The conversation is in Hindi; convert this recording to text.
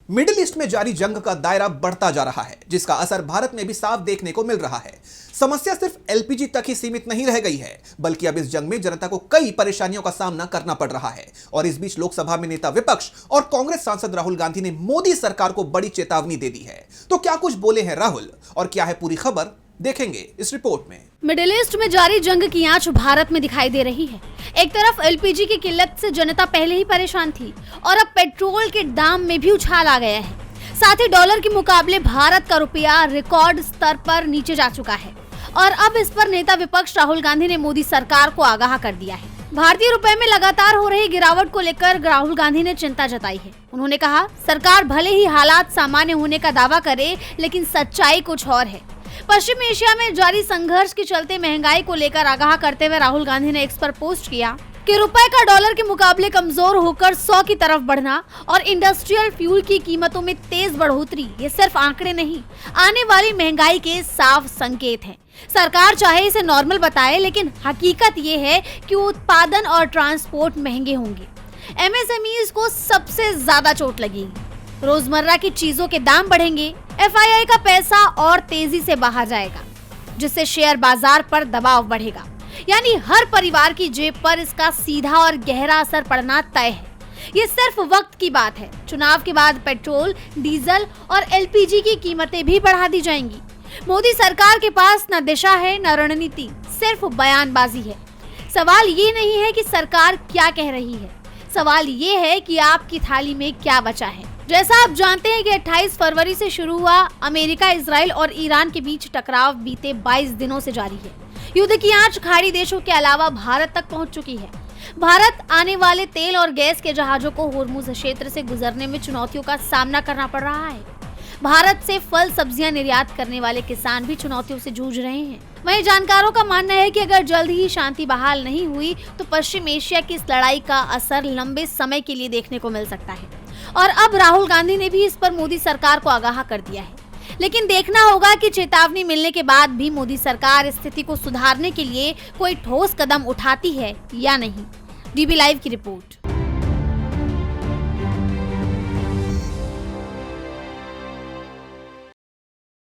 मिडिल ईस्ट में जारी जंग का दायरा बढ़ता जा रहा है, जिसका असर भारत में भी साफ देखने को मिल रहा है। समस्या सिर्फ एलपीजी तक ही सीमित नहीं रह गई है, बल्कि अब इस जंग में जनता को कई परेशानियों का सामना करना पड़ रहा है। और इस बीच लोकसभा में नेता विपक्ष और कांग्रेस सांसद राहुल गांधी ने मोदी सरकार को बड़ी चेतावनी दे दी है। तो क्या कुछ बोले हैं राहुल और क्या है पूरी खबर, देखेंगे इस रिपोर्ट में। मिडिल ईस्ट में जारी जंग की आंच भारत में दिखाई दे रही है। एक तरफ एलपीजी की किल्लत से जनता पहले ही परेशान थी और अब पेट्रोल के दाम में भी उछाल आ गया है। साथ ही डॉलर के मुकाबले भारत का रुपया रिकॉर्ड स्तर पर नीचे जा चुका है और अब इस पर नेता विपक्ष राहुल गांधी ने मोदी सरकार को आगाह कर दिया है। भारतीय रुपए में लगातार हो रही गिरावट को लेकर राहुल गांधी ने चिंता जताई है। उन्होंने कहा, सरकार भले ही हालात सामान्य होने का दावा करे, लेकिन सच्चाई कुछ और है। पश्चिम एशिया में जारी संघर्ष के चलते महंगाई को लेकर आगाह करते हुए राहुल गांधी ने एक्स पर पोस्ट किया कि रुपए का डॉलर के मुकाबले कमजोर होकर 100 की तरफ बढ़ना और इंडस्ट्रियल फ्यूल की कीमतों में तेज बढ़ोतरी ये सिर्फ आंकड़े नहीं, आने वाली महंगाई के साफ संकेत हैं। सरकार चाहे इसे नॉर्मल बताए, लेकिन हकीकत ये है कि उत्पादन और ट्रांसपोर्ट महंगे होंगे। एमएसएमईज को सबसे ज्यादा चोट लगेगी। रोजमर्रा की चीजों के दाम बढ़ेंगे। एफआईआई का पैसा और तेजी से बाहर जाएगा, जिससे शेयर बाजार पर दबाव बढ़ेगा। यानी हर परिवार की जेब पर इसका सीधा और गहरा असर पड़ना तय है। ये सिर्फ वक्त की बात है। चुनाव के बाद पेट्रोल, डीजल और एलपीजी की कीमतें भी बढ़ा दी जाएंगी। मोदी सरकार के पास न दिशा है न रणनीति, सिर्फ बयानबाजी है। सवाल ये नहीं है कि सरकार क्या कह रही है, सवाल ये है कि आपकी थाली में क्या बचा है। जैसा आप जानते हैं कि 28 फरवरी से शुरू हुआ अमेरिका, इजराइल और ईरान के बीच टकराव बीते 22 दिनों से जारी है। युद्ध की आंच खाड़ी देशों के अलावा भारत तक पहुंच चुकी है। भारत आने वाले तेल और गैस के जहाजों को होर्मुज क्षेत्र से गुजरने में चुनौतियों का सामना करना पड़ रहा है। भारत से फल सब्जियां निर्यात करने वाले किसान भी चुनौतियों से जूझ रहे हैं। वहीं जानकारों का मानना है कि अगर जल्द ही शांति बहाल नहीं हुई तो पश्चिम एशिया की इस लड़ाई का असर लंबे समय के लिए देखने को मिल सकता है। और अब राहुल गांधी ने भी इस पर मोदी सरकार को आगाह कर दिया है। लेकिन देखना होगा कि चेतावनी मिलने के बाद भी मोदी सरकार स्थिति को सुधारने के लिए कोई ठोस कदम उठाती है या नहीं। डीबी लाइव की रिपोर्ट।